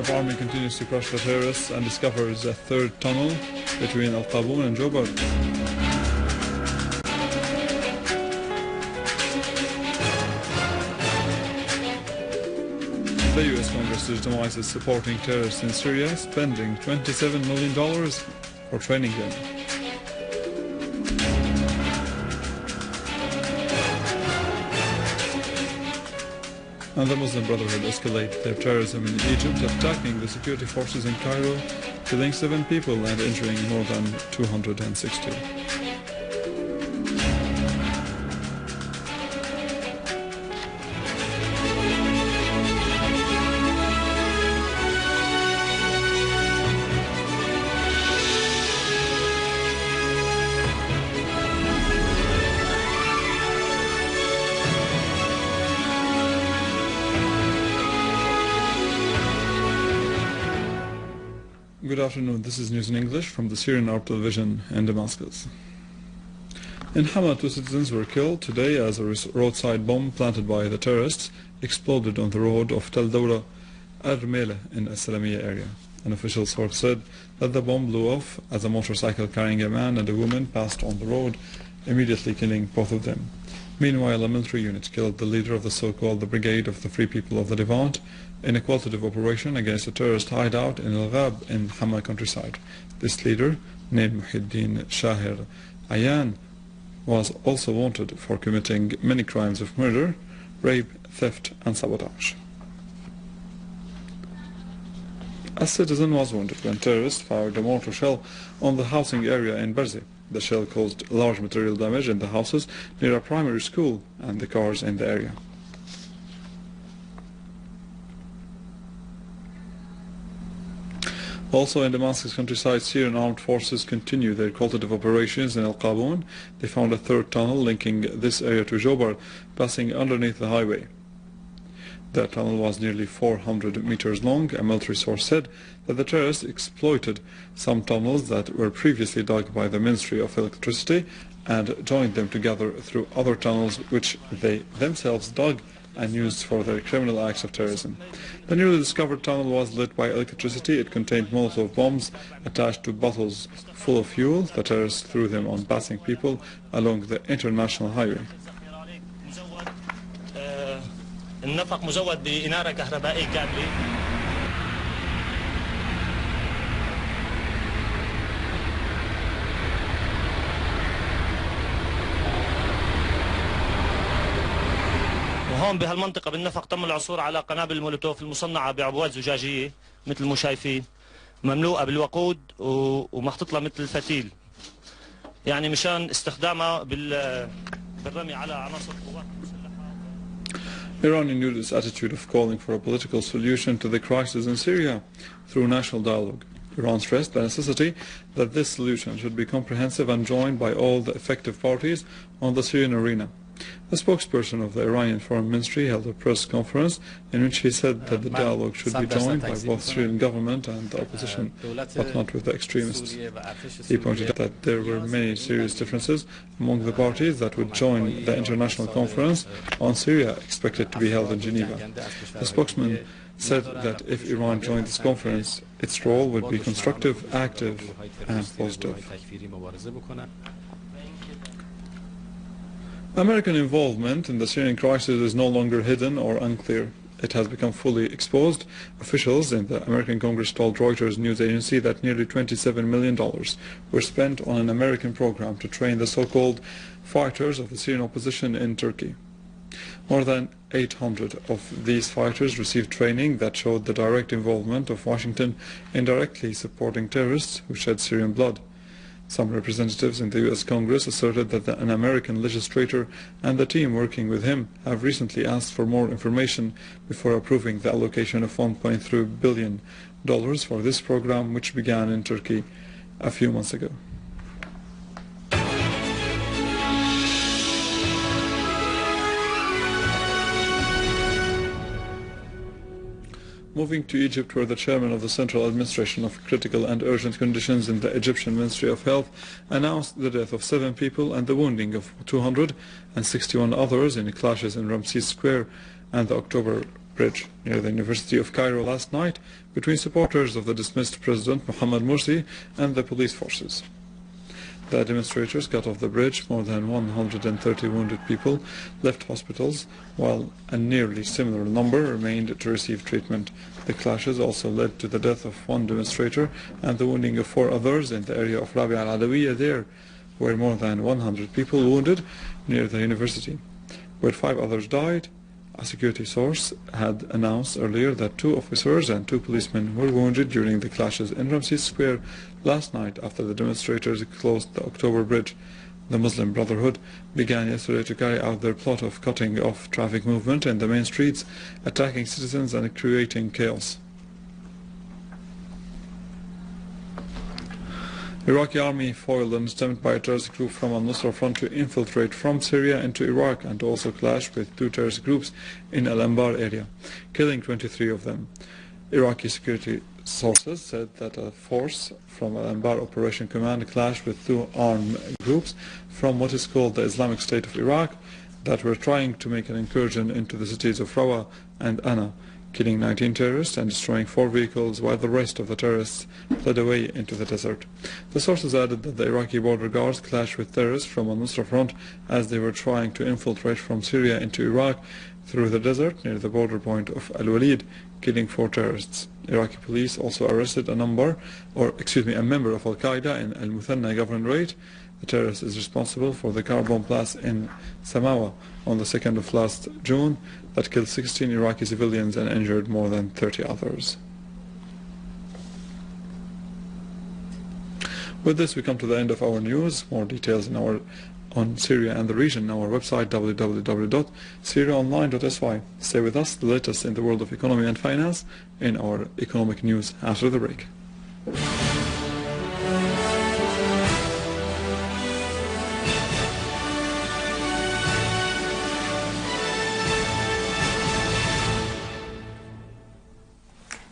of army continues to crush the terrorists and discovers a third tunnel between Al-Qaboon and Jobar. The US Congress legitimizes supporting terrorists in Syria, spending $27 million for training them. And the Muslim Brotherhood escalate their terrorism in Egypt, attacking the security forces in Cairo, killing 7 people and injuring more than 260. Good afternoon, this is news in English from the Syrian Television in Damascus. In Hama, 2 citizens were killed today as a roadside bomb planted by the terrorists exploded on the road of Tel Dawla al-Rumela in Al-Salamiya area. An official source said that the bomb blew off as a motorcycle carrying a man and a woman passed on the road, immediately killing both of them. Meanwhile, a military unit killed the leader of the so-called the Brigade of the Free People of the Levant in a qualitative operation against a terrorist hideout in Al-Ghab in Hama countryside. This leader, named Muhyiddin Shahir Ayan, was also wanted for committing many crimes of murder, rape, theft and sabotage. A citizen was wounded when terrorists fired a mortar shell on the housing area in Barzi. The shell caused large material damage in the houses near a primary school and the cars in the area. Also in Damascus countryside, Syrian armed forces continue their qualitative operations in Al-Qaboon. They found a third tunnel linking this area to Jobar, passing underneath the highway. The tunnel was nearly 400 meters long. A military source said that the terrorists exploited some tunnels that were previously dug by the Ministry of Electricity and joined them together through other tunnels which they themselves dug and used for their criminal acts of terrorism. The newly discovered tunnel was lit by electricity. It contained Molotov bombs attached to bottles full of fuel. The terrorists threw them on passing people along the international highway. النفق مزود بإنارة كهربائية كاملة. وهون بهالمنطقة بالنفق تم العثور على قنابل المولوتوف المصنعة بعبوات زجاجية مثل ما شايفين، مملوءة بالوقود ومحطوط لها مثل الفتيل، يعني مشان استخدامها بالرمي على عناصر قوات. Iran renewed its attitude of calling for a political solution to the crisis in Syria through national dialogue. Iran stressed the necessity that this solution should be comprehensive and joined by all the effective parties on the Syrian arena. The spokesperson of the Iranian Foreign Ministry held a press conference in which he said that the dialogue should be joined by both Syrian government and the opposition, but not with the extremists. He pointed out that there were many serious differences among the parties that would join the international conference on Syria expected to be held in Geneva. The spokesman said that if Iran joined this conference, its role would be constructive, active and positive. American involvement in the Syrian crisis is no longer hidden or unclear. It has become fully exposed. Officials in the American Congress told Reuters news agency that nearly $27 million were spent on an American program to train the so-called fighters of the Syrian opposition in Turkey. More than 800 of these fighters received training that showed the direct involvement of Washington in directly supporting terrorists who shed Syrian blood. Some representatives in the US Congress asserted that an American legislator and the team working with him have recently asked for more information before approving the allocation of $1.3 billion for this program, which began in Turkey a few months ago. Moving to Egypt, where the chairman of the Central Administration of Critical and Urgent Conditions in the Egyptian Ministry of Health announced the death of 7 people and the wounding of 261 others in clashes in Ramses Square and the October Bridge near the University of Cairo last night between supporters of the dismissed President Mohamed Morsi and the police forces. The demonstrators cut off the bridge. More than 130 wounded people left hospitals, while a nearly similar number remained to receive treatment. The clashes also led to the death of one demonstrator and the wounding of 4 others in the area of Rabi al-Adawiya. There were more than 100 people wounded near the university, where 5 others died. A security source had announced earlier that 2 officers and 2 policemen were wounded during the clashes in Ramses Square last night after the demonstrators closed the October Bridge. The Muslim Brotherhood began yesterday to carry out their plot of cutting off traffic movement in the main streets, attacking citizens and creating chaos. Iraqi army foiled an attempt by a terrorist group from al-Nusra front to infiltrate from Syria into Iraq and to also clash with 2 terrorist groups in Al-Anbar area, killing 23 of them. Iraqi security sources said that a force from Al-Anbar Operation Command clashed with 2 armed groups from what is called the Islamic State of Iraq that were trying to make an incursion into the cities of Rawa and Ana, killing 19 terrorists and destroying 4 vehicles, while the rest of the terrorists fled away into the desert. The sources added that the Iraqi border guards clashed with terrorists from al-Nusra front as they were trying to infiltrate from Syria into Iraq through the desert near the border point of Al-Walid, killing 4 terrorists. Iraqi police also arrested a member of Al-Qaeda in Al-Muthanna governorate. The terrorist is responsible for the car bomb blast in Samawa on the 2nd of last June that killed 16 Iraqi civilians and injured more than 30 others. With this we come to the end of our news. More details on Syria and the region on our website www.syriaonline.sy. Stay with us, the latest in the world of economy and finance in our economic news after the break.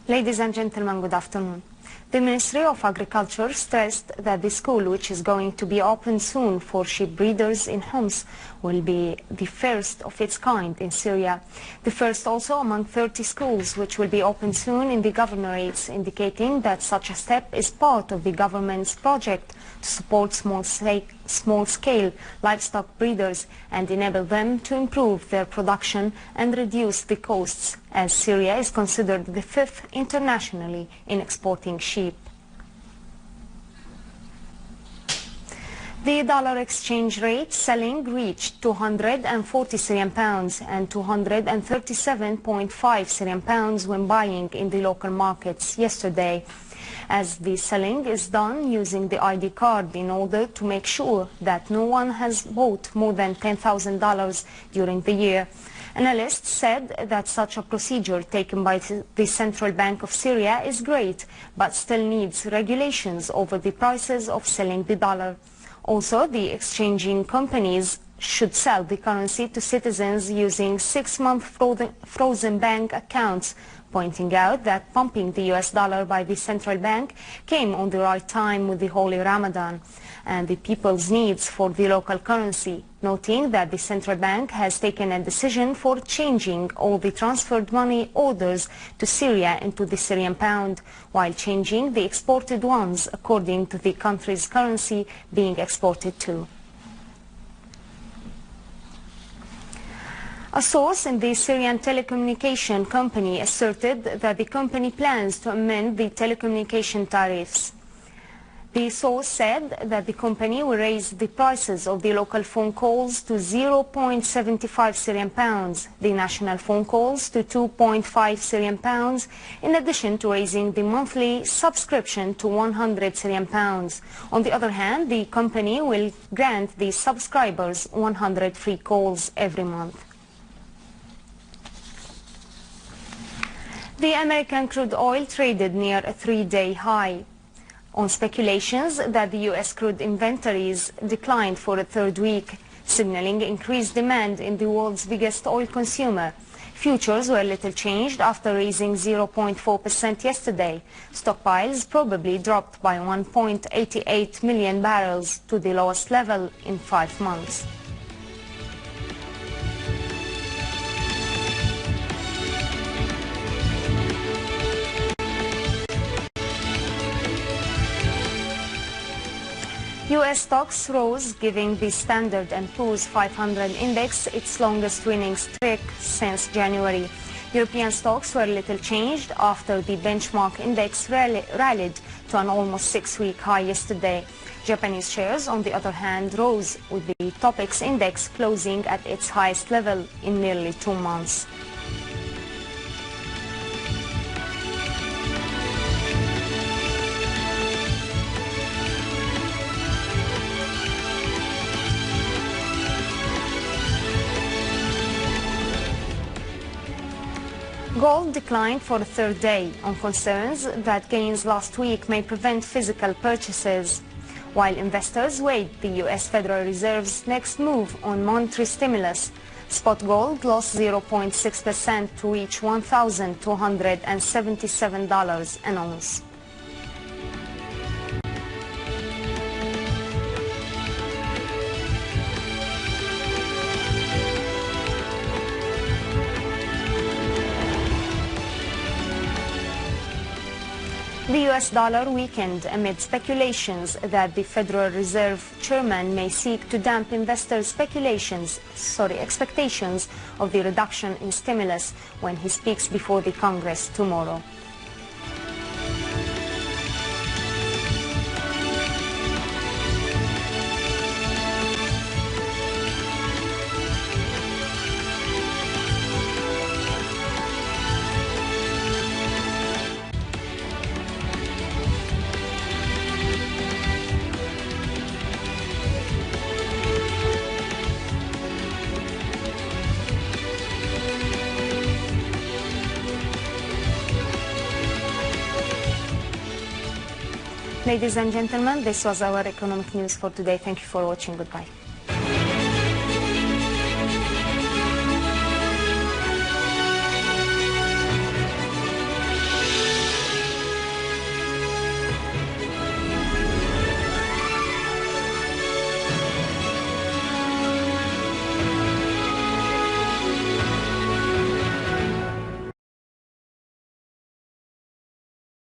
Ladies and gentlemen, good afternoon. The Ministry of Agriculture stressed that the school, which is going to be open soon for sheep breeders in Homs, will be the first of its kind in Syria. The first also among 30 schools which will be open soon in the governorates, indicating that such a step is part of the government's project to support small-scale livestock breeders and enable them to improve their production and reduce the costs, as Syria is considered the 5th internationally in exporting sheep. The dollar exchange rate selling reached 240 Syrian pounds and 237.5 Syrian pounds when buying in the local markets yesterday, as the selling is done using the ID card in order to make sure that no one has bought more than $10,000 during the year. Analysts said that such a procedure taken by the Central Bank of Syria is great, but still needs regulations over the prices of selling the dollar. Also, the exchanging companies should sell the currency to citizens using 6-month frozen bank accounts, pointing out that pumping the US dollar by the central bank came on the right time with the Holy Ramadan and the people's needs for the local currency, noting that the central bank has taken a decision for changing all the transferred money orders to Syria into the Syrian pound, while changing the exported ones according to the country's currency being exported to. A source in the Syrian telecommunication company asserted that the company plans to amend the telecommunication tariffs. The source said that the company will raise the prices of the local phone calls to 0.75 Syrian pounds, the national phone calls to 2.5 Syrian pounds, in addition to raising the monthly subscription to 100 Syrian pounds. On the other hand, the company will grant the subscribers 100 free calls every month. The American crude oil traded near a 3-day high on speculations that the U.S. crude inventories declined for a 3rd week, signaling increased demand in the world's biggest oil consumer. Futures were little changed after raising 0.4% yesterday. Stockpiles probably dropped by 1.88 million barrels to the lowest level in 5 months. U.S. stocks rose, giving the Standard & Poor's 500 index its longest winning streak since January. European stocks were little changed after the benchmark index rallied to an almost 6-week high yesterday. Japanese shares, on the other hand, rose, with the Topix index closing at its highest level in nearly 2 months. Gold declined for the third day on concerns that gains last week may prevent physical purchases, while investors weighed the U.S. Federal Reserve's next move on monetary stimulus. Spot gold lost 0.6% to reach $1,277 an ounce. The U.S. dollar weakened amid speculations that the Federal Reserve chairman may seek to dampen investors' expectations of the reduction in stimulus when he speaks before the Congress tomorrow. Ladies and gentlemen, this was our economic news for today. Thank you for watching. Goodbye.